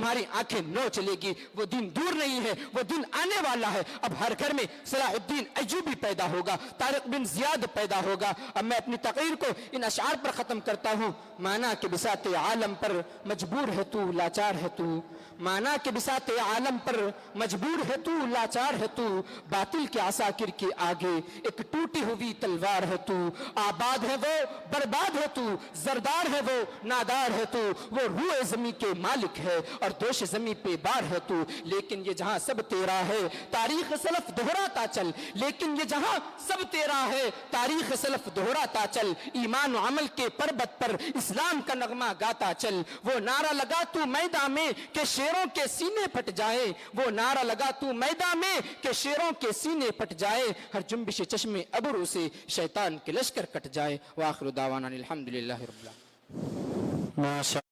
तुम्हारी आंखें नोच लेगी। वो दिन दूर नहीं है, वो दिन आने वाला है। अब हर घर में सलाहुद्दीन अय्यूबी पैदा होगा, तारिक बिन जियाद पैदा होगा। अब मैं अपनी तकरीर को इन अशआर पर खत्म करता हूँ। माना के बिसाते आलम पर मजबूर है तू, लाचार है तू। माना के बिसाते आलम पर मजबूर है तू, लाचार है तू। बातिल के आसाकिर के आगे एक टूटी हुई तलवार है तू। आबाद है वो, बर्बाद है तू, जरदार है वो, नादार है तू। वो रूए ज़मीं के मालिक है और दोष ज़मीं पे बार है तू। लेकिन ये जहां सब तेरा है, तारीख सलफ दोहराता चल। लेकिन ये जहां सब तेरा है, तारीख सलफ दोहराता चल। ईमान और अमल के पर्वत पर इस्लाम का नगमा गाता चल। वो नारा लगा तू मैदान में कि शेरों के सीने फट जाए। वो नारा लगा तू मैदान में कि शेरों के सीने फट जाए। हर जुम्बिश चश्मे अबरू से शैतान के लश्कर कट जाए। व आखिर दावाना अल्हम्दुलिल्लाहि रब्बिल आलमीन।